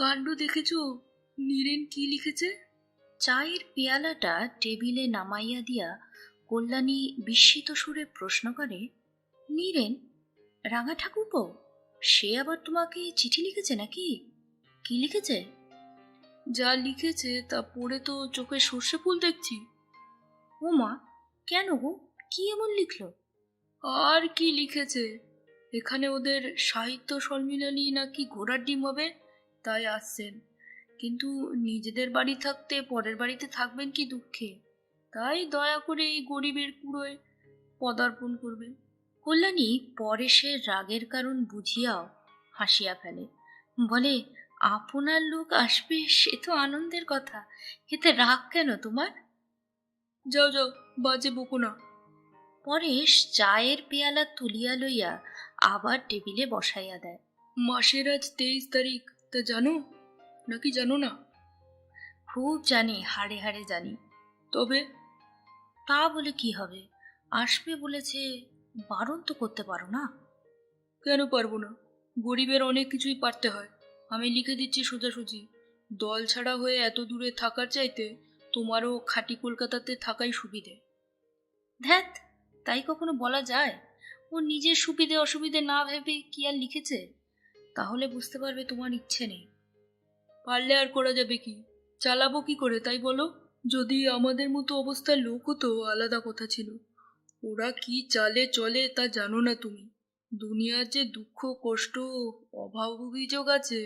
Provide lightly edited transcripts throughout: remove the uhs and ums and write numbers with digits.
কাণ্ড দেখেছো? নীরেন কি লিখেছে? চায়ের পেয়ালাটা টেবিলে নামাইয়া দিয়া কল্যাণী বিস্মিত সুরে প্রশ্ন করে, নীরেন? রাঙা ঠাকুরপো? সে আবার তোমাকে চিঠি লিখেছে নাকি? কি লিখেছে? যা লিখেছে তা পড়ে তো চোখে সর্ষে ফুল দেখছি। ও মা, কেন গো? কি এমন লিখলো? আর কি লিখেছে, এখানে ওদের সাহিত্য সম্মিলনী নাকি ঘোড়ার ডিম হবে, তাই আসছেন। কিন্তু নিজেদের বাড়ি থাকতে পরের বাড়িতে থাকবেন কি দুঃখে, তাই দয়া করে এই গরিবের কুড়োয় পদার্পণ করবে। কল্যাণী পরেশের রাগের কারণ বুঝিয়াও হাসিয়া ফেলে, বলে, আপনার লোক আসবে সে তো আনন্দের কথা, এতে রাগ কেন তোমার? যাও যাও, বাজে বকো না। পরেশ চায়ের পেয়ালা তুলিয়া লইয়া আবার টেবিলে বসাইয়া দেয়। মাসের আজ 23 তারিখ, তা জানো নাকি জানো না? খুব জানি, হাড়ে হাড়ে জানি। তবে তা বলে কি হবে, আসবে বলেছে, বারণ তো করতে পারো না? কেন পারবো না? গরিবের অনেক কিছুই পারতে হয়। আমি লিখে দিচ্ছি সোজাসুজি, দল ছাড়া হয়ে এত দূরে থাকার চাইতে তোমারও খাঁটি কলকাতাতে থাকাই সুবিধে। ধ্যাত, তাই কখনো বলা যায়? ও নিজের সুবিধে অসুবিধে না ভেবে কি আর লিখেছে? তাহলে বুঝতে পারবে তোমার ইচ্ছে নেই। পারলে আর করা যাবে কি? চালাবো কি করে তাই বলো? যদি আমাদের মতো অবস্থার লোক হতো আলাদা কথা ছিল। ওরা কি চালে চলে তা জানো না তুমি। দুনিয়ার যে দুঃখ কষ্ট অভাব অভিযোগ আছে,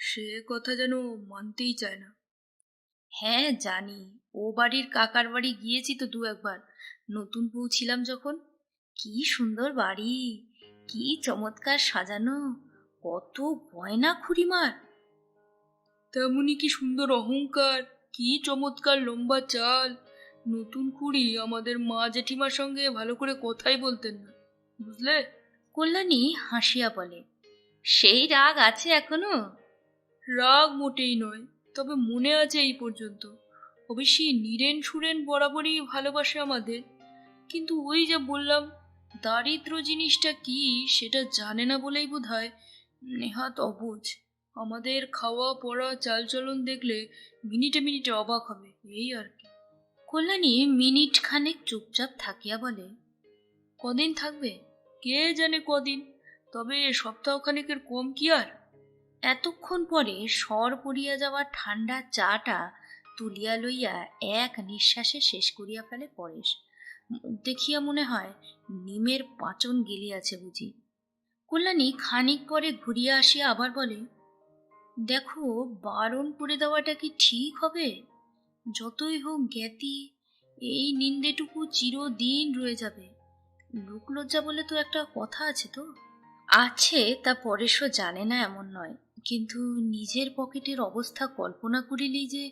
সে কথা যেন মানতেই চায় না। হ্যাঁ জানি, ও বাড়ির কাকার বাড়ি গিয়েছি তো দু একবার, নতুন বউ ছিলাম যখন। কি সুন্দর বাড়ি, কি চমৎকার সাজানো, কত গয়না খুড়িমার। তেমনি কি সুন্দর অহংকার, কি চমৎকার লম্বা চাল। নতুন খুড়ি আমাদের মা জেঠিমার সঙ্গে ভালো করে কথাই বলতেন না, বুঝলে? কল্যাণী হাসিয়া বলে, সেই রাগ আছে এখনো? রাগ মোটেই নয়, তবে মনে আছে এই পর্যন্ত। অবশ্যই নীরেন সুরেন বরাবরই ভালোবাসে আমাদের, কিন্তু ওই যে বললাম, দারিদ্র জিনিসটা কি সেটা জানে না বলেই বোধহয় নেহাত অবুঝ। আমাদের খাওয়া পড়া চালচলন দেখলে মিনিটে মিনিটে অবাক হবে, এই আর কি। কল্যাণী মিনিট খানেক চুপচাপ থাকিয়া বলে, কদিন থাকবে কে জানে, কদিন, তবে সপ্তাহখানেকের কম কি আর। এতক্ষণ পরে স্বর পড়িয়া যাওয়া ঠান্ডা চাটা তুলিয়া লইয়া এক নিঃশ্বাসে শেষ করিয়া ফেলে পরেশ। মুখ দেখিয়া মনে হয় নিমের পাচন গিলিয়াছে বুঝি। কল্যাণী খানিক পরে ঘুরিয়া আসিয়া আবার বলে, দেখো, বারণ করে দেওয়াটা কি ঠিক হবে? যতই হোক জ্ঞাতি, এই নিন্দেটুকু চিরদিন রয়ে যাবে। লোকলজ্জা বলে তো একটা কথা আছে তো। আছে, তা পরেশও জানে না এমন নয়, কিন্তু নিজের পকেটের অবস্থা কল্পনা করিলেই যে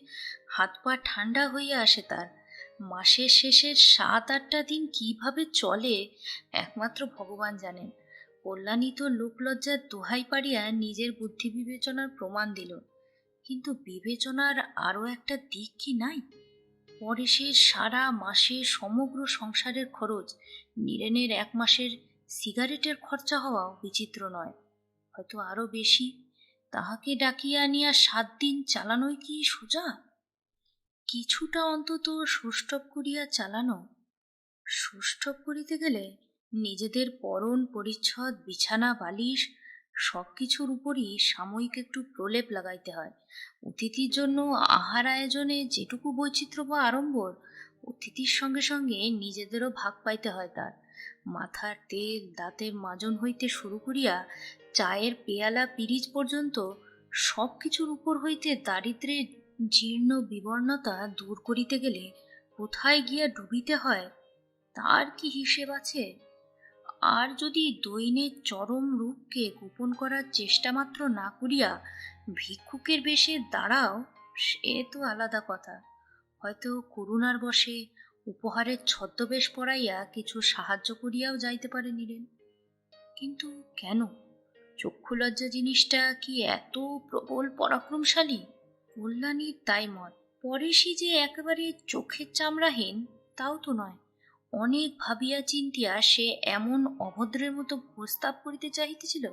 হাত পা ঠান্ডা হইয়া আসে তার। মাসের শেষের 7-8টা দিন কিভাবে চলে একমাত্র ভগবান জানেন। কল্যাণী তো লোকলজ্জার দোহাই পাড়িয়া নিজের বুদ্ধি বিবেচনার প্রমাণ দিল, কিন্তু বিবেচনার আরও একটা দিক কি নাই? পরেশের সারা মাসে সমগ্র সংসারের খরচ নীরেনের 1 মাসের সিগারেটের খরচা হওয়াও বিচিত্র নয়, হয়তো আরো বেশি। তাহাকে ডাকিয়া আনিয়া 7 দিন চালানোই কি সোজা? কিছুটা অন্তত সুষ্ঠব করিয়া চালানো। সুষ্ঠব করিতে গেলে নিজেদের পরন পরিচ্ছদ বিছানা বালিশ সবকিছুর উপরই সাময়িক একটু প্রলেপ লাগাইতে হয়। অতিথির জন্য আহার আয়োজনে যেটুকু বৈচিত্র্য বা আড়ম্বর, অতিথির সঙ্গে সঙ্গে নিজেদেরও ভাগ পাইতে হয় তার। মাথার তেল দাঁতের মাজন হইতে শুরু করিয়া চায়ের পেয়ালা পিরিচ পর্যন্ত সব কিছুর উপর হইতে দারিদ্র্যের জীর্ণ বিবর্ণতা দূর করিতে গেলে কোথায় গিয়া ডুবিতে হয় তার কি হিসেব আছে? আর যদি দৈন্যের চরম রূপকে গোপন করার চেষ্টা মাত্র না করিয়া ভিক্ষুকের বেশে দাঁড়াও, সে তো আলাদা কথা। হয়তো করুণার বশে উপহারের ছদ্মবেশ পরাইয়া কিছু সাহায্য করিয়াও যাইতে পারে নিলেন। কিন্তু কেন? চক্ষুলজ্জা জিনিসটা কি এত প্রবল পরাক্রমশালী? কল্যাণীর তাই মত। পরেশই যে একেবারে চোখের চামড়াহীন তাও তো নয়। অনেক ভাবিয়া চিন্তিয়া সে এমন অভদ্রের মতো প্রস্তাব করিতে চাহিতেছিল,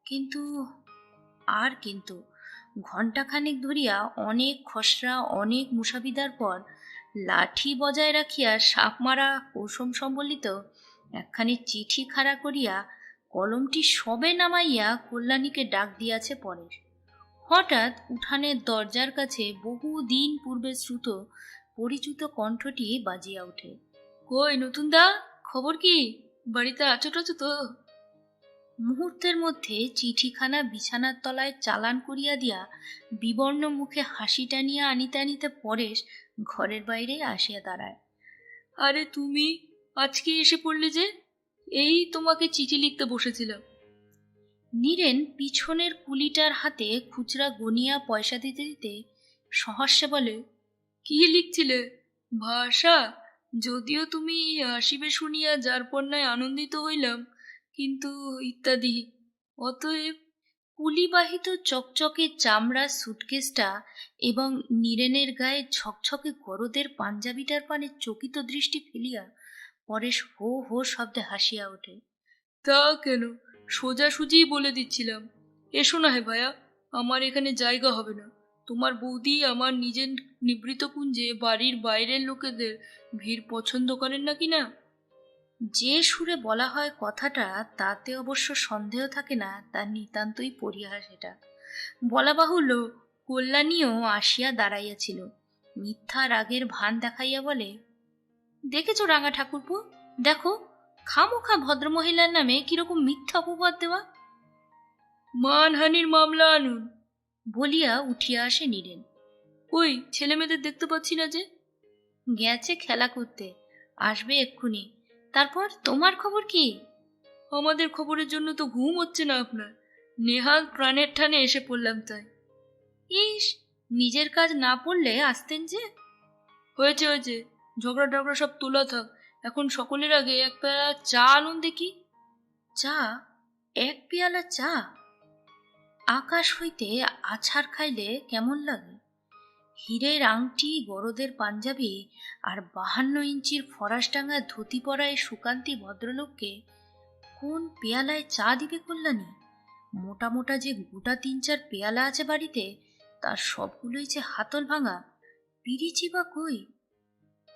কিন্তু আর কিন্তু ঘণ্টাখানেক ধরিয়া অনেক খসড়া অনেক মুসাবিদার পর লাঠি বজায় রাখিয়া সাপ মারা কৌশম সম্বলিত একখানি চিঠি খাড়া করিয়া কলমটি সবে নামাইয়া কল্যাণীকে ডাক দিয়াছে পরেশ। হঠাৎ উঠানের দরজার কাছে বহুদিন পূর্বে শ্রুত পরিচিত কণ্ঠটি বাজিয়া ওঠে। কই নতুন দা, খবর কি? বাড়িতে আছো টাছো তো? মুহূর্তের মধ্যে চিঠিখানা বিছানার তলায় চালান করিয়া দিয়া বিবর্ণ মুখে হাসি টানিয়া আনিতে আনিতে পরেশ ঘরের বাইরে আসিয়া দাঁড়ায়। আরে তুমি আজকে এসে পড়লে যে? এই তোমাকে চিঠি লিখতে বসেছিলাম। নীরেন পিছনের কুলিটার হাতে খুচরা গনিয়া পয়সা দিতে দিতে সহস্যে বলে, কি লিখছিলে? ভাষা? যদিও তুমি আসিবে শুনিয়া যার পণ্যায় আনন্দিত হইলাম, কিন্তু ইত্যাদি। অতএব কুলিবাহিত চকচকে চামড়ার সুটকেসটা এবং নীরেনের গায়ে ঝকঝকে গরদের পাঞ্জাবিটার পানে চকিত দৃষ্টি ফেলিয়া পরেশ হো হো শব্দে হাসিয়া ওঠে। তা কেন, সোজাসুজিই বলে দিচ্ছিলাম। এসো না হে ভায়া, আমার এখানে জায়গা হবে না। তোমার বৌদি আমার নিজের নিবৃত কুঞ্জে বাড়ির বাইরের লোকেদের ভিড় পছন্দ করেন নাকি না? যে সুরে বলা হয় কথাটা তাতে অবশ্য সন্দেহ থাকে না, তার নিতান্তই পরিহাস এটা। বলা বাহুল্য, কল্যাণীও আসিয়া দাঁড়াইয়াছিল। মিথ্যা রাগের ভান দেখাইয়া বলে, দেখেছ রাঙা ঠাকুরপো, দেখো খামোখা ভদ্রমহিলার নামে কিরকম মিথ্যা অপবাদ দেওয়া। মানহানির মামলা আনুন বলিয়া উঠিয়া আসে নীরেন। ওই ছেলে মেয়েদের দেখতে পাচ্ছি না যে? গেছে খেলা করতে, আসবে এক্ষুনি। তারপর তোমার খবর কি? আমাদের খবরের জন্য তো ঘুম হচ্ছে না আপনার। নেহাল প্রাণের টানে এসে পড়লাম তাই। ইস, নিজের কাজ না পড়লে আসতেন যে। হয়েছে হয়েছে, ঝগড়া টগড়া সব তোলা থাক। এখন সকলের আগে এক পেয়ালা চা আনুন দেখি। চা? এক পেয়ালা চা? আকাশ হইতে আছাড় খাইলে কেমন লাগে? হীরের আংটি, গরদের পাঞ্জাবি আর 52 ইঞ্চির ফরাসডাঙ্গা ধুতি পরা এই সুকান্তি ভদ্রলোককে কোন পেয়ালায় চা দিবে কল্যাণী? মোটা মোটা যে গোটা 3-4 পেয়ালা আছে বাড়িতে, তার সবগুলোই যে হাতল ভাঙা। পিরিচি বা কই?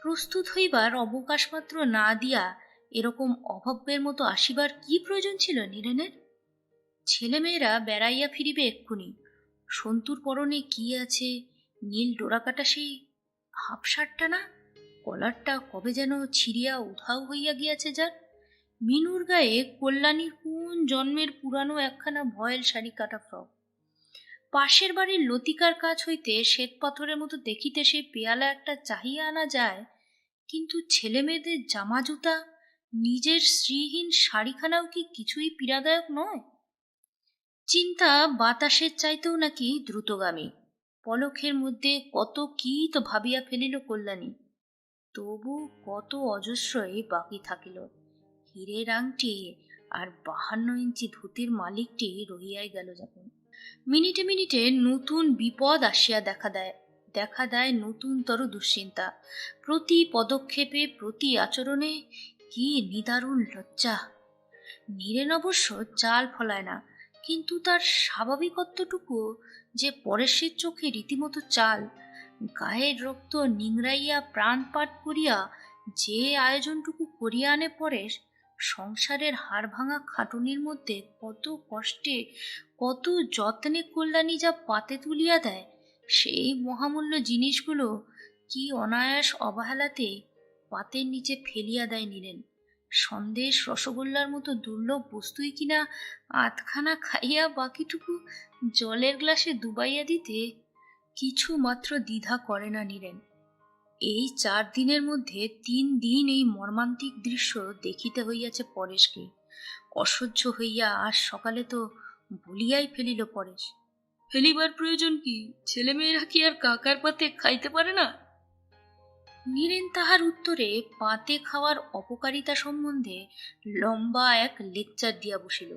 প্রস্তুত হইবার অবকাশ মাত্র না দিয়া এরকম অভব্যের মতো আসিবার কি প্রয়োজন ছিল নীরেনের? ছেলেমেয়েরা বেড়াইয়া ফিরিবে এক্ষুনি। সন্তুর পরনে কি আছে? নীল ডোরাকাটা সেই হাফশার্টটা না? কলারটা কবে যেন ছিঁড়িয়া উধাও হইয়া গিয়াছে যার। মিনুর গায়ে কল্যাণীর কোন জন্মের পুরানো একখানা ভয়েল শাড়ি কাটা ফ্রক। পাশের বাড়ির লতিকার কাছ হইতে শ্বেত পাথরের মতো দেখিতে সেই পেয়ালা একটা চাহিয়া আনা যায়, কিন্তু ছেলে মেয়েদের জামা জুতা, নিজের স্ত্রীহীন শাড়িখানাও কি কিছুই পীড়াদায়ক নয়? চিন্তা বাতাসের চাইতেও নাকি দ্রুতগামী। পলকের মধ্যে কত কি তো ভাবিয়া ফেলিল কল্যাণী। তবু কত অজস্রই বাকি থাকিল। হীরের আংটি আর 52 ইঞ্চি ধুতির মালিকটি রহিয়াই গেল যখন। মিনিটে মিনিটে নতুন বিপদ আসিয়া দেখা দেয় নতুনতর দুশ্চিন্তা। প্রতি পদক্ষেপে প্রতি আচরণে কি নিদারুণ লজ্জা! নীরেন অবশ্য চাল ফলায় না, কিন্তু তার স্বাভাবিকত্বটুকু যে পরেশের চোখে রীতিমতো চাল। গায়ের রক্ত নিংড়াইয়া প্রাণপাত করিয়া যে আয়োজনটুকু করিয়া আনে পরেশ, সংসারের হাড় ভাঙা খাটুনির মধ্যে কত কষ্টে কত যত্নে কল্যাণী যা পাতে তুলিয়া দেয়, সেই মহামূল্য জিনিসগুলো কি অনায়াস অবহেলাতে পাতের নিচে ফেলিয়া দেয় নীরেন। সন্দেশ রসগোল্লার মতো দুর্লভ বস্তুই কিনা আধখানা খাইয়া বাকিটুকু জলের গ্লাসে ডুবাইয়া দিতে কিছু মাত্র দ্বিধা করে না নীরেন। এই 4 দিনের মধ্যে 3 দিন এই মর্মান্তিক দৃশ্য দেখিতে হইয়াছে পরেশকে। অসহ্য হইয়া আজ সকালে তো বলিয়াই ফেলিল পরেশ। ফেলিবার প্রয়োজন কি? ছেলেমেয়েরা কি আর কাকার পাতে খাইতে পারে না? নীরেন তাহার উত্তরে পাতে খাওয়ার অপকারিতা সম্বন্ধে লম্বা এক লেকচার দিয়া বসিল।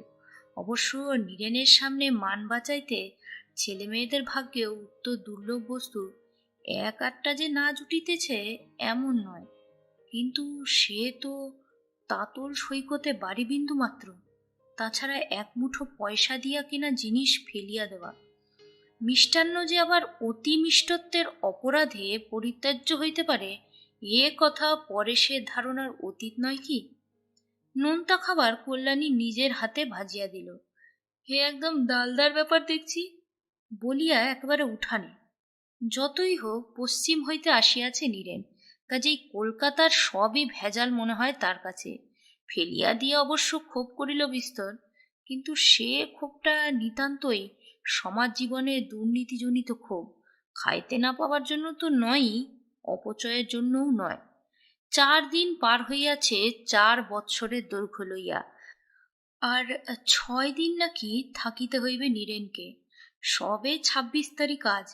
অবশ্য নীরেনের সামনে মান বাঁচাইতে ছেলে মেয়েদের ভাগ্যে উক্ত দুর্লভ বস্তু 1-8টা যে না জুটিতেছে এমন নয়, কিন্তু সে তো তাতল সৈকতে বাড়ি বিন্দু মাত্র। তাছাড়া 1 মুঠো পয়সা দিয়া কেনা জিনিস ফেলিয়া দেওয়া। মিষ্টান্ন যে আবার অতি মিষ্টত্বের অপরাধে পরিত্যাজ্য হইতে পারে, এ কথা পরেশের ধারণার অতীত নয় কি? নোনতা খাবার কল্যাণী নিজের হাতে ভাজিয়া দিল। হে একদম ডালদার ব্যাপার দেখছি। বলিয়া একেবারে উঠানে। যতই হোক পশ্চিম হইতে আসিয়াছে নীরেন, কাজেই কলকাতার সবই ভেজাল মনে হয় তার কাছে। ফেলিয়া দিয়ে অবশ্য ক্ষোভ করিল বিস্তর, কিন্তু সে ক্ষোভটা নিতান্তই সমাজ জীবনের দুর্নীতিজনিত ক্ষোভ। খাইতে না পাওয়ার জন্য তো নয়ই, অপচয়ের জন্যও নয়। 4 দিন পার হইয়াছে 4 বৎসরের দৈর্ঘ্য লইয়া, আর 6 দিন নাকি থাকিতে হইবে নীরেনকে। সবে 26 তারিখ আজ,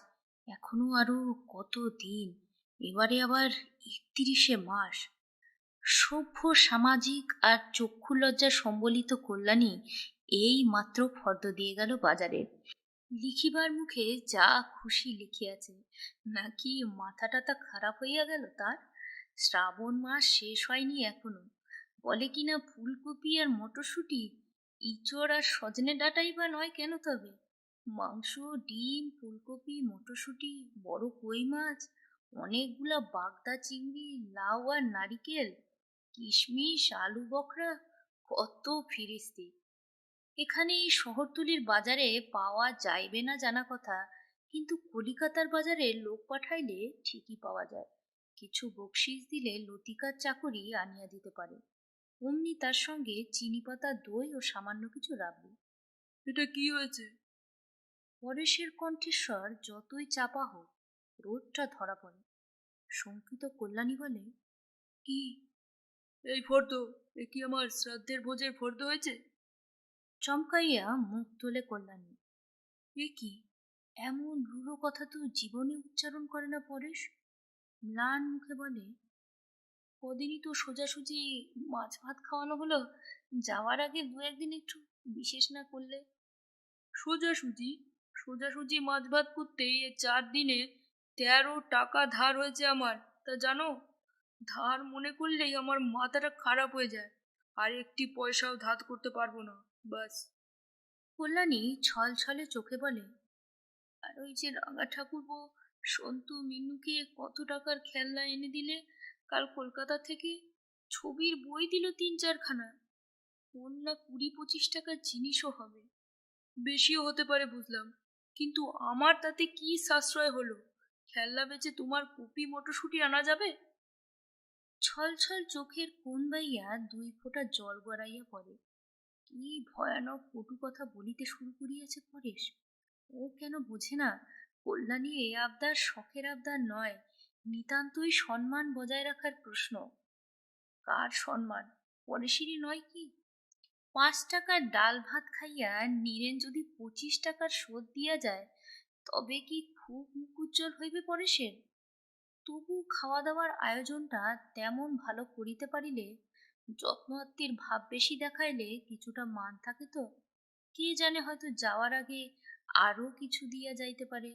এখনো আরো কত দিন। এবারে আবার 31শে মাস। সভ্য সামাজিক আর চক্ষু লজ্জা সম্বলিত কল্যাণী এই মাত্র ফর্দ দিয়ে গেল বাজারে। লিখিবার মুখে যা খুশি লিখিয়াছে, নাকি মাথা টাথা খারাপ হইয়া গেল তার? শ্রাবণ মাস শেষ হয়নি এখনো, বলে কিনা ফুলকপি আর মটরশুঁটি, ইঁচড় আর সজনে ডাঁটাই বা নয় কেন তবে? মাংস, ডিম, ফুলকপি, মটরশুঁটি, বড় কই মাছ, অনেকগুলা বাগদা চিংড়ি, লাউ আর নারিকেল, কিশমিশ, আলু বখরা, কত ফিরিস্তি। এখানে এই শহরতলির বাজারে পাওয়া যাইবে না জানা কথা, কিন্তু কলিকাতার বাজারে লোক পাঠাইলে ঠিকই পাওয়া যায়। কিছু বকশিস দিলে লতিকার চাকরি আনিয়া দিতে পারে। অমনি তার সঙ্গে চিনি পাতা, দই ও সামান্য কিছু রাখবে। এটা কি হয়েছে? পরেশের কণ্ঠেশ্বর যতই চাপা হোক, রোদটা ধরা পড়ে। শঙ্কিত কল্যাণী বলে, কি? এই ফর্দ? এ কি আমার শ্রাদ্ধের ভোজের ফর্দ হয়েছে? চমকাইয়া মুখ তোলে কল্যাণী। এ কি, এমন রূঢ় কথা তো জীবনে উচ্চারণ করে না পরেশ। ম্লান মুখে বলে, কদিনই তো সোজাসুজি মাছ ভাত খাওয়ানো হলো, যাওয়ার আগে 2-1 দিন একটু বিশেষ না করলে? সোজাসুজি? সোজাসুজি মাছ ভাত করতেই এ 4 দিনে 13 টাকা ধার হয়েছে আমার, তা জানো? ধার মনে করলেই আমার মাথাটা খারাপ হয়ে যায়। আর একটি পয়সাও ধার করতে পারবো না, বাস। কল্যাণী ছল ছলে চোখে বলে, আর ওই যে রাঙা ঠাকুরপো সন্তু মিনুকে কত টাকার খেলনা এনে দিলে কাল কলকাতা থেকে, ছবির বই দিল 3-4খানা, কোন না 20-25 টাকার জিনিসও হবে। বেশিও হতে পারে বুঝলাম, কিন্তু আমার তাতে কি সাশ্রয় হলো? খেলনা বেচে তোমার কপি মটরশুঁটি আনা যাবে? ছল ছল চোখের কোণ বাইয়া 2 ফোঁটা জল গড়াইয়া পড়ে। কি ভয়ানক কটু কথা বলিতে শুরু করিয়াছে পরেশ। ও কেন বোঝে না কল্যাণী এ আবদার শখের আবদার নয়, নিতান্তই সম্মান বজায় রাখার প্রশ্ন। কার সম্মান? পরেশেরই নয় কি? 5 টাকার ডাল ভাত খাইয়া নীরেন যদি 25 টাকার শোধ দিয়া যায়, তবে কি খুব মুখ উজ্জ্বল হইবে পরেশের? তবু খাওয়া দাওয়ার আয়োজনটা তেমন ভালো করিতে পারিলে, যত্নআত্তির ভাব বেশি দেখাইলে কিছুটা মান থাকে তো। কে জানে, হয়তো যাওয়ার আগে আরো কিছু দিয়া যাইতে পারে।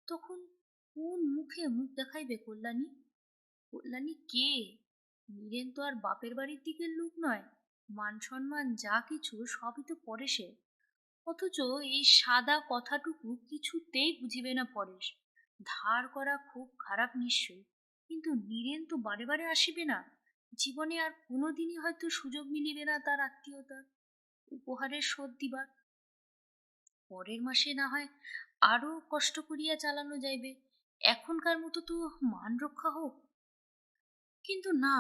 তখন কোন মুখে মুখ দেখাইবে কল্যাণী? কল্যাণী কে? নীরেন তো আর বাপের বাড়ির দিকের লোক নয়। মান সম্মান যা কিছু সবই তো পরেশের। অথচ এই সাদা কথাটুকু কিছুতেই বুঝিবে না পরেশ। ধার করা খুব খারাপ নিশ্চয়, কিন্তু নীরেন তো বারে বারে আসিবে না। জীবনে আর কোনোদিনই হয়তো সুযোগ মিলিবে না তার আত্মীয়তার, উপহারের শোধ দিবার। পরের মাসে না হয় আরো কষ্ট করিয়া চালানো যাইবে, এখনকার মতো তো মান রক্ষা হোক। কিন্তু না,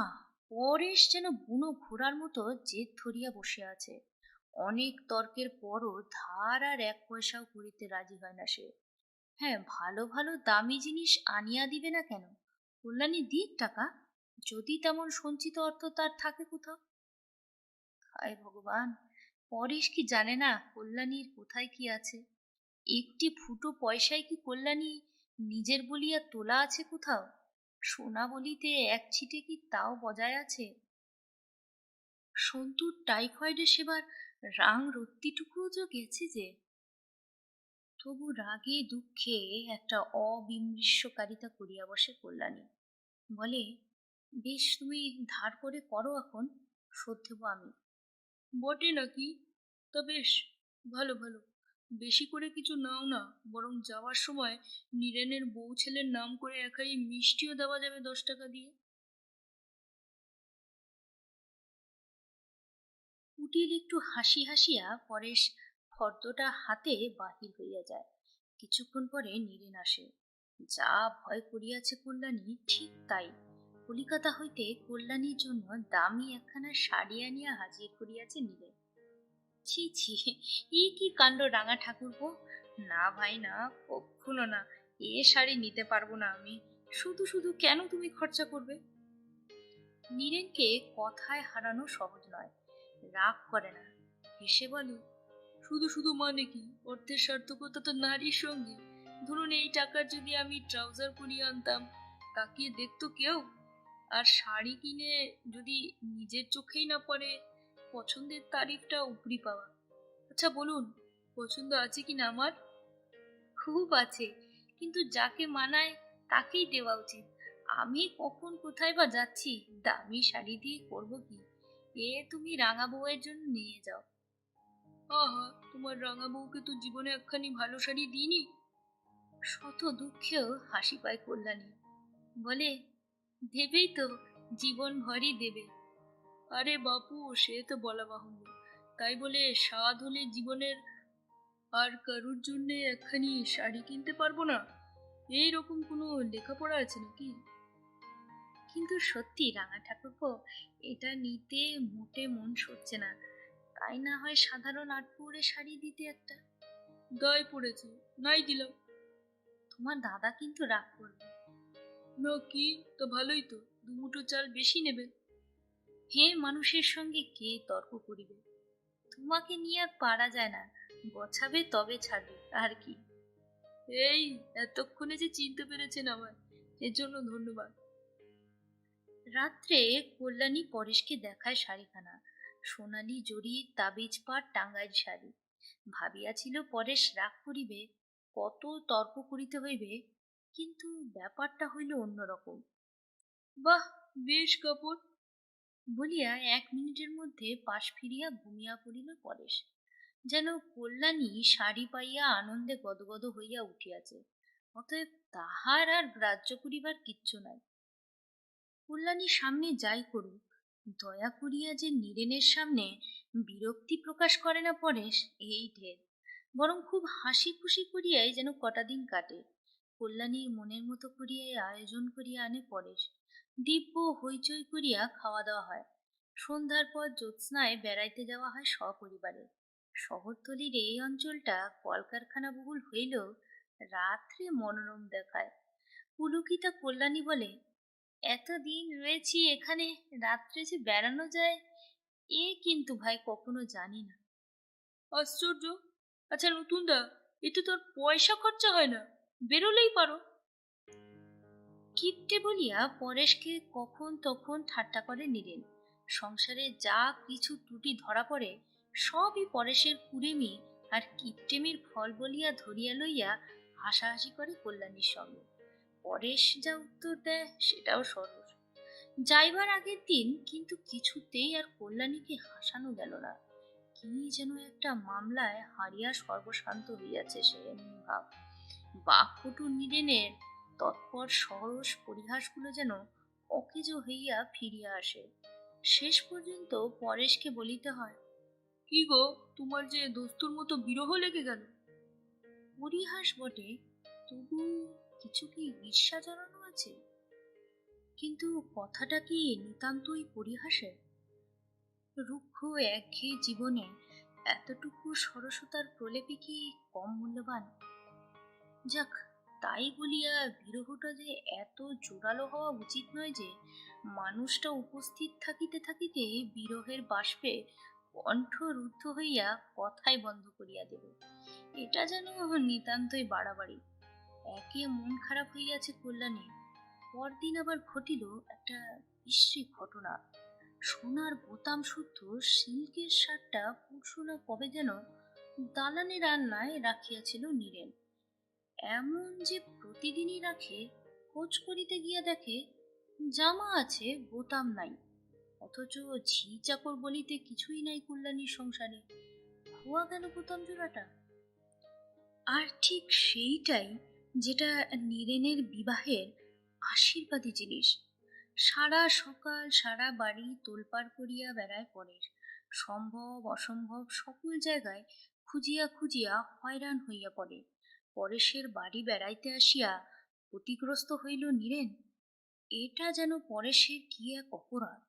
পরেশ যেন বুনো ঘোড়ার মতো জেদ ধরিয়া বসে আছে। অনেক তর্কের পরও ধার আর 1 পয়সাও করিতে রাজি হয় না সে। হ্যাঁ, ভালো ভালো দামি জিনিস আনিয়া দিবে না কেন? কল্যাণী দিক টাকা, যদি তেমন সঞ্চিত অর্থ তার থাকে কোথাও। হায় ভগবান, পরেশ কি জানে না কল্যাণীর কোথায় কি আছে? একটি ফুটো পয়সায় কি কল্যাণী নিজের বলিয়া তোলা আছে কোথাও? সোনা বলিতে এক ছিটে কি তাও বজায় আছে? সন্তুর টাইফয়েডে সেবার রাং রত্তিটুকুও তো গেছে যে। তবু রাগে দুঃখে একটা অবিমৃষ্যকারিতা করিয়া বসে কল্যাণী। বলে, বেশ, তুমি ধার করে করো, এখন শোধ দেবো আমি। বটে নাকি? তা বেশ, ভালো ভালো। বেশি করে কিছু নাও না, বরং যাওয়ার সময় নীরেনের বউ ছেলের নাম করে এক হাঁড়ি মিষ্টিও দেওয়া যাবে 10 টাকা দিয়ে। কুটিল একটু হাসি হাসিয়া পরেশ ফর্দটা হাতে বাহির হইয়া যায়। কিছুক্ষণ পরে নীরেন আসে। যা ভয় করিয়াছে কল্যাণী ঠিক তাই। কলিকাতা হইতে কল্যাণীর জন্য দামি একখানা শাড়ি আনিয়া হাজির করিয়াছে নীরেন। ছি ছি, ই কি কাণ্ড রাঙা ঠাকুরপো! না ভাই না, কখনো না। এ শাড়ি নিতে পারবো না আমি। শুধু শুধু কেন তুমি খরচা করবে? নীরেনকে কথায় হারানো সহজ নয়। রাগ করে না, হেসে বলে, শুধু শুধু মানে কি? অর্থের সার্থকতা তো নারীর সঙ্গে। ধরুন এই টাকার যদি আমি ট্রাউজার পরিয়ে আনতাম, তাকিয়ে দেখতো কেউ? আর শাড়ি কিনে যদি নিজের চোখেই না পড়ে, পছন্দের তারিফটা উপরি পাওয়া। আচ্ছা বলুন, পছন্দ আছে কি না আমার? খুব আছে, কিন্তু যাকে মানায় তাকেই দেওয়া উচিত। আমি কখন কোথায় বা যাচ্ছি, দামি শাড়ি দিয়ে করবো কি? এ তুমি রাঙা বউয়ের জন্য নিয়ে যাও। আহা, তোমার রাঙা বউকে তো জীবনে একখানি ভালো শাড়ি দিইনি। শত দুঃখেও হাসি পায় কল্যাণী। বলে, দেবেই তো, জীবন ভরই দেবে। আরে বাপু, সে তো বলা বাহুল্য। তাই বলে স্বাদ হলে জীবনের আর কারুর জন্য একখানি শাড়ি কিনতে পারবো না, এইরকম কোনো লেখাপড়া আছে নাকি? কিন্তু সত্যি রাঙা ঠাকুরপো, এটা নিতে মোটে মন সরছে না। তাই না হয় সাধারণ আটপৌরে শাড়ি দিতে একটা। দায় পড়েছে, নাই দিলাম। তোমার দাদা কিন্তু রাগ করবে। না কি, তো ভালোই তো, দুমুঠো চাল বেশি নেবে। হে মানুষের সঙ্গে কে তর্ক করিবে? তোমাকে নিয়ে আর পারা যায় না। গোছাবে তবে ছাড়বে, আর কি। এই, এতক্ষণে যে চিনতে পেরেছেন আমায়, এর জন্য ধন্যবাদ। রাত্রে কল্যাণী পরেশকে দেখায় শাড়িখানা। সোনালি জরির তাবিজ পাট টাঙ্গাইল শাড়ি। ভাবিয়াছিল পরেশ রাগ করিবে, কত তর্ক করিতে হইবে। কিন্তু ব্যাপারটা হইল অন্যরকম। বাহ, বেশ কাপড়। বলিয়া 1 মিনিটের মধ্যে পাশ ফিরিয়া ঘুমিয়া পড়িল পরেশ। যেন কল্যাণী শাড়ি পাইয়া আনন্দে গদগদ হইয়া উঠিয়াছে। অতএব তাহার আর গ্রাহ্য করিবার কিচ্ছু নাই। কল্যাণী সামনে যাই করুক, দয়া করিয়া যে নীরেনের সামনে বিরক্তি প্রকাশ করে না পরেশ, এই ঢের। বরং খুব হাসি খুশি করিয়াই যেন কটা দিন কাটে। কল্যাণীর মনের মতো করিয়াই আয়োজন করিয়া আনে পরেশ। দিব্য হইচই করিয়া খাওয়া দাওয়া হয়। সন্ধ্যার পর জ্যোৎস্নায় বেড়াইতে যাওয়া হয় সপরিবারে। শহরতলির এই অঞ্চলটা কলকারখানা বহুল হইলেও রাত্রে মনোরম দেখায়। পুলকিতা কল্যাণী বলে, এতদিন রয়েছি এখানে, রাত্রে যে বেড়ানো যায় এ কিন্তু ভাই কখনো জানি না। আশ্চর্য। আচ্ছা নতুন দা, এতে তোর পয়সা খরচা হয় না, বেরোলেই পারো। কিপ্টে বলিয়া পরেশকে কখন তখন ঠাট্টা করে নীরেন। সংসারে যা কিছু ত্রুটি ধরা পড়ে, সবই পরেশের কুড়েমি আর কিপ্টেমির ফল বলিয়া ধরিয়া লইয়া হাসাহাসি করে কল্যাণীর সঙ্গে। পরেশ যা উত্তর দেয় সেটাও সরল। যাইবার আগের দিন কিন্তু কিছুতেই আর কল্যাণীকে হাসানো গেল না। কি যেন একটা মামলায় হারিয়া সর্বশান্ত হইয়াছে সে, এমনি ভাব। বাক্যটু নীরেনের তৎপর সহজ পরিহাসগুলো যেন অকেজো হইয়া ফিরিয়া আসে। শেষ পর্যন্ত পরেশকে বলিতে হয়, কি গো, তোমার যে দোস্তুর মতো বিরহ লেগে গেল? পরিহাস বটে, তবু কিছু কি ঈর্ষা জড়ানো আছে? কিন্তু কথাটা কি নিতান্তই পরিহাসের? রুক্ষ একঘেয়ে জীবনে এতটুকু সরসতার প্রলেপে কি কম মূল্যবান? যাক, তাই বলিয়া বিরহটা যে এত জোরালো হওয়া উচিত নয় যে মানুষটা উপস্থিত থাকিতে থাকিতে বিরহের বাষ্পে কণ্ঠ রুদ্ধ হইয়া কথাই বন্ধ করিয়া দেবে। এটা যেন নিতান্তই বাড়াবাড়ি। একে মন খারাপ হইয়াছে কল্যাণী, পরদিন আবার ঘটিল একটা বিশ্রী ঘটনা। সোনার বোতাম শুদ্ধ সিল্কের শার্টটা পরশু না কবে যেন দালানে রান্নায় রাখিয়াছিল নীরেন। এমন যে প্রতিদিনই রাখে, খোঁজ করিতে গিয়া দেখে জামা আছে, বোতাম নাই। অথচ ঝি চাকর বলিতে কিছুই নাই কল্যাণীর সংসারে। খোয়া গেল বোতাম জোড়াটা। আর ঠিক সেইটাই যেটা নীরেনের বিবাহের আশীর্বাদী জিনিস। সারা সকাল সারা বাড়ি তোলপাড় করিয়া বেড়ায় পরেশ। সম্ভব অসম্ভব সকল জায়গায় খুঁজিয়া খুঁজিয়া হয়রান হইয়া পড়ে। পরেশের বাড়ি বেড়াইতে আসিয়া ক্ষতিগ্রস্ত হইল নীরেন। এটা যেন পরেশের কি এক অপরাধ।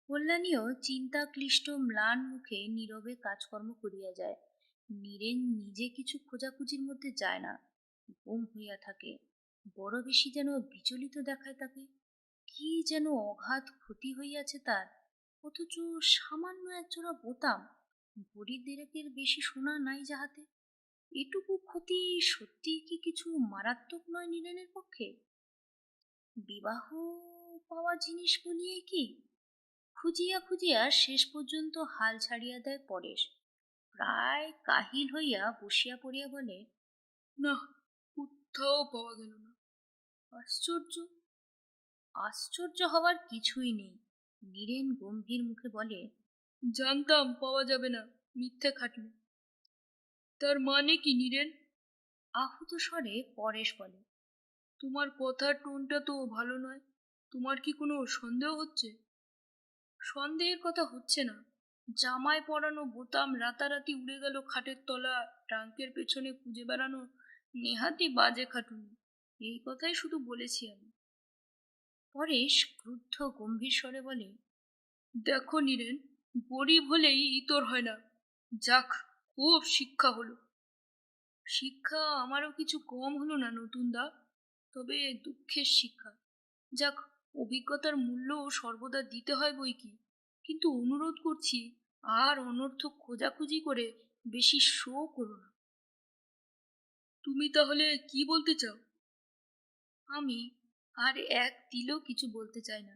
কল্যাণীও চিন্তাক্লিষ্ট ম্লান মুখে নীরবে কাজকর্ম করিয়া যায়। নীরেন নিজে কিছু খোঁজাখুঁজির মধ্যে যায় না, গুম হইয়া থাকে। বড় বেশি যেন বিচলিত দেখায় তাকে। কি যেন অগাধ ক্ষতি হইয়াছে তার, অথচ সামান্য একজোড়া বোতাম, ভরি দেড়েকের বেশি সোনা নাই যাহাতে। এটুকু ক্ষতি সত্যিই কি কিছু মারাত্মক নয় নীরেনের পক্ষে? বিবাহ পাওয়া জিনিস বলিয়ে কি? খুঁজিয়া খুঁজিয়া শেষ পর্যন্ত হাল ছাড়িয়া দেয় পরেশ। প্রায় কাহিল হইয়া বসিয়া পড়িয়া বলে, না, কোথাও পাওয়া গেল না। আশ্চর্য! আশ্চর্য হওয়ার কিছুই নেই। নীরেন গম্ভীর মুখে বলে, জানতাম পাওয়া যাবে না, মিথ্যে খাটলে। তার মানে কি নীরেন? আহত স্বরে পরেশ বলে, তোমার কথার টোনটা তো ভালো নয়। তোমার কি কোনো সন্দেহ হচ্ছে? সন্দেহের কথা হচ্ছে না। জামায় পরানো বোতাম রাতারাতি উড়ে গেল খাটের তলা, ট্রাঙ্কের পেছনে খুঁজে বেড়ানো নেহাতি বাজে খাটুনি, এই কথাই শুধু বলেছি আমি। পরেশ ক্রুদ্ধ গম্ভীর স্বরে বলে, দেখো নীরেন, গরিব হলেই ইতর হয় না। যাক, খুব শিক্ষা হলো। শিক্ষা আমারও কিছু কম হলো না নতুন দা, তবে দুঃখের শিক্ষা। যাক, অভিজ্ঞতার মূল্য সর্বদা দিতে হয় বই কি, কিন্তু অনুরোধ করছি আর অনর্থক খোঁজাখুঁজি করে বেশি শো করো না। তুমি তাহলে কি বলতে চাও? আমি আর এক তিলেও কিছু বলতে চাই না।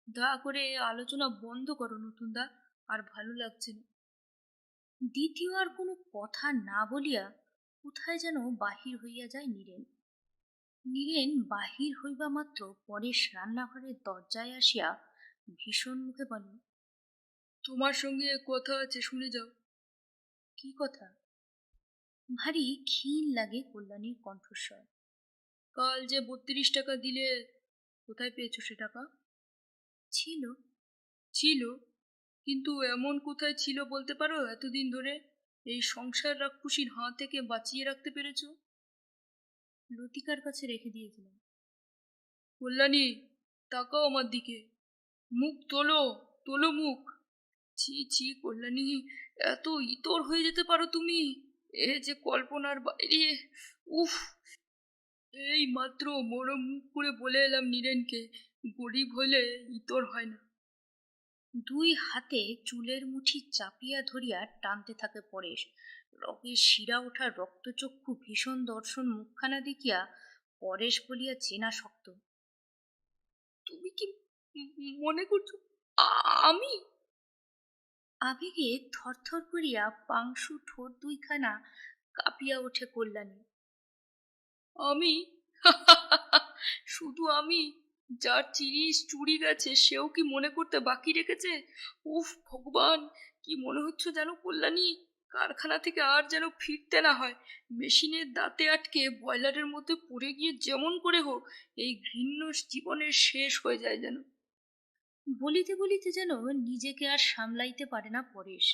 দয়া করে আলোচনা বন্ধ করো নতুন দা, আর ভালো লাগছে না। দ্বিতীয় আর কোনো কথা না বলিয়া কোথায় যেন বাহির হইয়া যায় নীরেন। নীরেন বাহির হইবা মাত্র পরেশ রান্নাঘরের দরজায় আসিয়া ভীষণ মুখে বলে, তোমার সঙ্গে কথা আছে, শুনে যাও। কি কথা? ভারী ক্ষীণ লাগে কল্যাণীর কণ্ঠস্বর। কাল যে 32 টাকা দিলে, কোথায় পেয়েছো সে টাকা? ছিল। ছিল? কিন্তু এমন কোথায় ছিল বলতে পারো এতদিন ধরে এই সংসার রাক্ষসীর হাত থেকে বাঁচিয়ে রাখতে পেরেছো? লতিকার কাছে রেখে দিয়েছিলাম। কল্যাণী, তাকাও আমার দিকে। মুখ তোলো, তোলো মুখ। ছি ছি কল্যাণী, এত ইতর হয়ে যেতে পারো তুমি? এ যে কল্পনার বাইরে। উফ! এই মাত্র বড় মুখ করে বলে এলাম নীরেনকে, গরিব হলে ইতর হয় না। দুই হাতে চুলের মুঠি চাপিয়া ধরিয়া টানতে থাকে পরেশ। রগের শিরা ওঠা রক্তচক্ষু ভীষণ দর্শন মুখখানা দেখিয়া পরেশ বলিয়া চেনা শক্ত, তুমি কি মনে করছো আমি? আবেগে থরথর করিয়া পাংশু ঠোঁট দুইখানা কাঁপিয়া ওঠে কল্যাণী। আমি? শুধু আমি? যার জিনিস চুরি গেছে সেও কি মনে করতে বাকি রেখেছে? উফ ভগবান, কি মনে হচ্ছে যেন কল্যাণী কারখানা থেকে আর যেন ফিরতে না হয়। মেশিনের দাঁতে আটকে বয়লারের মধ্যে পড়ে গিয়ে যেমন করে হোক এই ঘৃণ্য জীবনের শেষ হয়ে যায় যেন। বলিতে বলিতে যেন নিজেকে আর সামলাইতে পারে না পরেশ।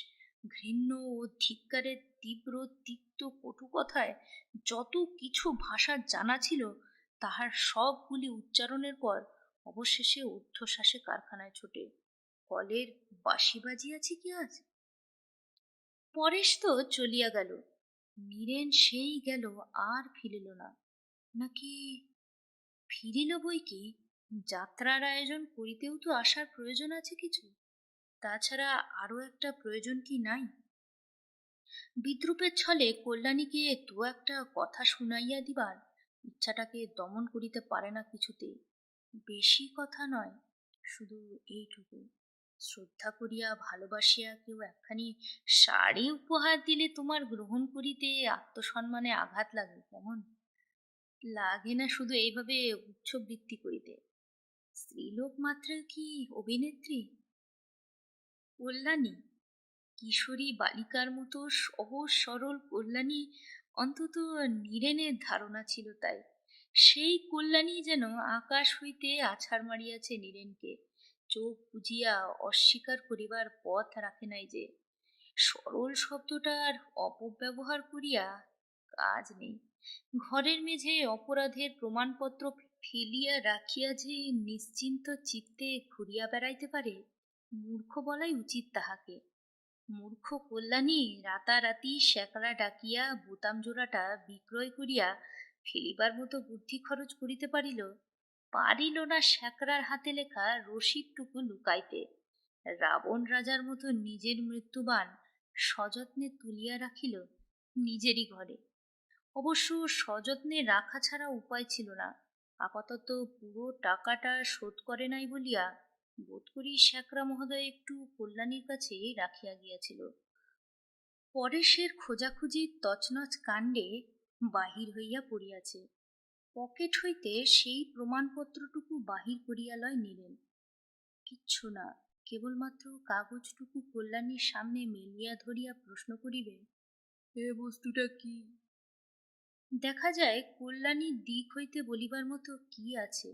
ঘৃণ্য ও ধিক্কারের তীব্র তিক্ত কটু কথায় যত কিছু ভাষা জানা ছিল তাহার সবগুলি উচ্চারণের পর অবশেষে ঊর্ধ্বশ্বাসে কারখানায় ছোটে। কলের বাঁশি বাজিয়াছি কি আজ? পরেশ তো চলিয়া গেল, নীরেন সেই গেল আর ফিরিল না। নাকি ফিরিল বই কি, যাত্রার আয়োজন করিতেও তো আসার প্রয়োজন আছে কিছু। তাছাড়া আরো একটা প্রয়োজন কি নাই? বিদ্রুপের ছলে কল্যাণীকে দু একটা কথা শুনাইয়া দিবার ইচ্ছাটাকে দমন করিতে পারে না কিছুতেই। বেশি কথা নয়, শুধু এইটুকু, শ্রদ্ধা করিয়া ভালোবাসিয়া কেউ একখানি শাড়ি উপহার দিলে তোমার গ্রহণ করিতে আত্মসম্মানে আঘাত লাগে, কেমন লাগে না শুধু এইভাবে উচ্চবৃত্তি করিতে? স্ত্রীলোক মাত্র কি অভিনেত্রী? কল্যাণী, কিশোরী বালিকার মতো সহজ সরল কল্যাণী অন্তত নীরেনের ধারণা ছিল তাই। সেই কল্যাণী যেন আকাশ হইতে আছাড় মারিয়াছে নীরেনকে। চোখ বুজিয়া অস্বীকার করিবার পথ রাখে নাই যে। সরল শব্দটার অপব্যবহার করিয়া কাজ নেই। ঘরের মেঝে অপরাধের প্রমাণপত্র ফেলিয়া রাখিয়া যে নিশ্চিন্ত চিত্তে ঘুরিয়া বেড়াইতে পারে, মূর্খ বলাই উচিত তাহাকে। মূর্খ কল্যাণী রাতারাতি শ্যাকরা ডাকিয়া বোতাম জোড়াটা বিক্রয় করিয়া ফেলিবার মতো বুদ্ধি খরচ করিতে পারিল না শ্যাকরার হাতে লেখা রসিদটুকু লুকাইতে। রাবণ রাজার মতো নিজের মৃত্যুবান সযত্নে তুলিয়া রাখিল নিজেরই ঘরে। অবশ্য সযত্নে রাখা ছাড়া উপায় ছিল না। আপাতত পুরো টাকাটা শোধ করে নাই বলিয়া বোধ করি শ্যাকরা মহোদয় একটু কল্যাণীর কাছে রাখিয়া গিয়াছিল। পরেশের খোঁজাখুঁজি তছনছ কাণ্ডে বাহির হইয়া পড়িয়াছে। পকেট হইতে সেই প্রমাণপত্রটুকু বাহির করিয়া লয় নীরেন। কিচ্ছু না, কেবলমাত্র কাগজটুকু কল্যাণীর সামনে মেলিয়া ধরিয়া প্রশ্ন করিবে, এ বস্তুটা কি? দেখা যায় কল্যাণীর দিক হইতে বলিবার মতো কি আছে।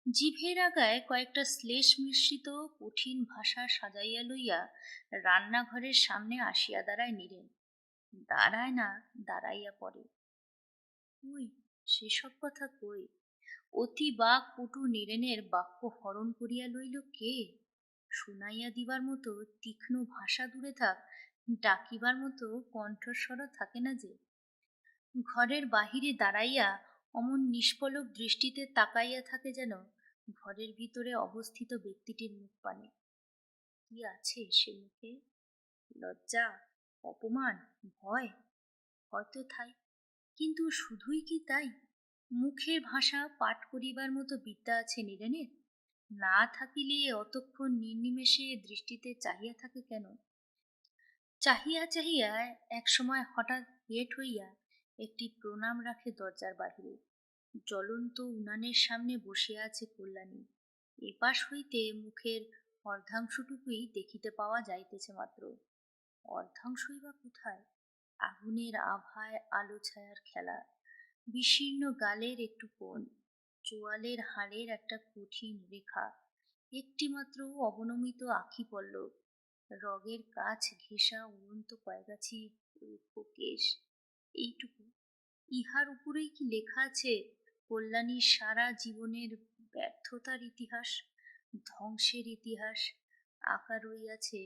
জিভের আগায় কয়েকটা শ্লেষ মিশ্রিত কঠিন ভাষা সাজাইয়া লইয়া রান্নাঘরের সামনে আসিয়া দাঁড়ায় নীরেন। দাঁড়ায় না, দাঁড়াইয়া পড়ে। কই সেসব কথা কই? অতি বাক পটু নীরেনের বাক্য হরণ করিয়া লইল কে? শুনাইয়া দিবার মতো তীক্ষ্ণ ভাষা দূরে থাক, ডাকিবার মতো কণ্ঠস্বর থাকে না যে। ঘরের বাহিরে দাঁড়াইয়া অমন নিষ্পলক দৃষ্টিতে তাকাইয়া থাকে যেন ঘরের ভিতরে অবস্থিত ব্যক্তিটির মুখ পানে। কি আছে সে মুখে? লজ্জা, অপমান, ভয়? হয়তো তাই, কিন্তু শুধুই কি তাই? মুখের ভাষা পাঠ করিবার মতো বিদ্যা আছে নীরেনের? না থাকিলে অতক্ষণ নির্নিমেষে দৃষ্টিতে চাহিয়া থাকে কেন? চাহিয়া চাহিয়া এক সময় হঠাৎ হেট হইয়া একটি প্রণাম রাখে দরজার বাহিরে। জ্বলন্ত উনানের সামনে বসিয়া আছে কল্যাণী। এপাশ হইতে মুখের অর্ধাংশটুকুই দেখিতে পাওয়া যাইতেছে মাত্র। অর্ধাংশই বা কোথায়? আগুনের আভায় আলো ছায়ার খেলা। বিশীর্ণ গালের একটু কোণ, চোয়ালের হাড়ের একটা কঠিন রেখা, একটিমাত্র অবনমিত আখি পল্লব, রগের কাছ ঘেঁষা উড়ন্ত কয়গাছি রুক্ষ কেশ। এইটুকু। ইহার উপরেই কি লেখা আছে কল্যাণীর সারা জীবনের ব্যর্থতার ইতিহাস, ধ্বংসের ইতিহাস? আঁকা রইয়াছে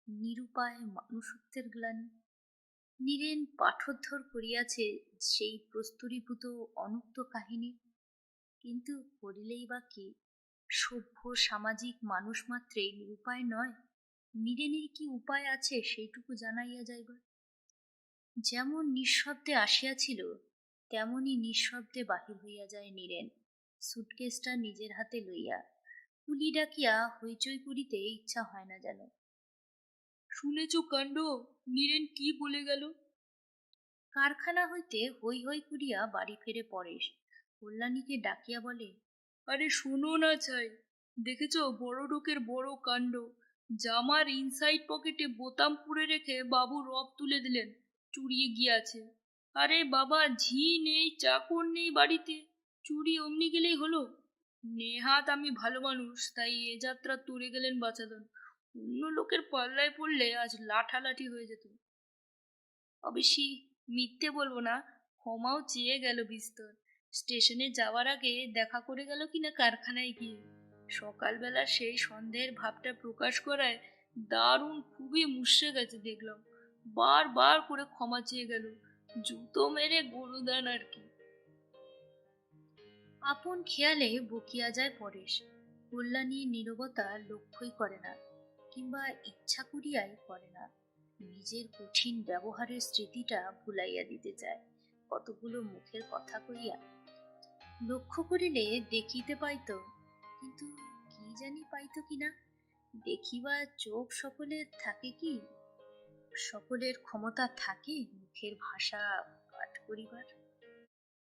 নিরুপায় মানুষত্বের গ্লানি। নীরেন পাঠোদ্ধার করিয়াছে সেই প্রস্তরীভূত অনুক্ত কাহিনী, কিন্তু করিলেই বা কি? সভ্য সামাজিক মানুষ মাত্রেই নিরুপায় নয়। নীরেনের কি উপায় আছে সেইটুকু জানাইয়া যাইবার? যেমন নিঃশব্দে আসিয়াছিল তেমনি নিঃশব্দে বাহির হইয়া যায় নীরেন, সুটকেসটা নিজের হাতে লইয়া। কুলি ডাকিয়া হইচই করিতে ইচ্ছা হয় না যেন। শুনেছ কাণ্ড? নীরেন কি বলে গেল? কারখানা হইতে হৈ হৈ করিয়া বাড়ি ফেরে পরেশ। কল্যাণীকে ডাকিয়া বলে, আরে শোনো না চাই, দেখেছ বড় লোকের বড় কাণ্ড। জামার ইনসাইড পকেটে বোতাম পুড়ে রেখে বাবু রব তুলে দিলেন, চুরিয়ে গিয়াছে। আরে বাবা, ঝি নেই, চাকর নেই বাড়িতে, চুরি অমনি গেলেই হলো? নেহাত আমি ভালো মানুষ, তাই এ যাত্রা তুলে গেলেন বাঁচালেন। অন্য লোকের পাল্লায় পড়লে আজ লাঠালাঠি হয়ে যেত। অবশ্যই মিথ্যে বলবো না, ক্ষমাও চেয়ে গেল বিস্তর। স্টেশনে যাওয়ার আগে দেখা করে গেল কিনা কারখানায় গিয়ে। সকালবেলা সেই সন্দেহের ভাবটা প্রকাশ করায় দারুণ খুবই মুষড়ে গেছে দেখলাম। বারবার করে ক্ষমা চেয়ে গেল, জুতো মেরে গরুদান আর কি। আপন খেয়ালে বকিয়া যায় পরেশ। কল্যাণীর নীরবতা লক্ষ্যই করে না, কিংবা ইচ্ছা করিয়াই করে না। নিজের কঠিন ব্যবহারের স্মৃতিটা ভুলাইয়া দিতে চায় কতগুলো মুখের কথা কইয়া। লক্ষ্য করিলে দেখিতে পাইত, কিন্তু কি জানি পাইত কিনা। দেখিবার চোখ সকলের থাকে কি? সকলের ক্ষমতা থাকে মুখের ভাষা পাঠ করিবার?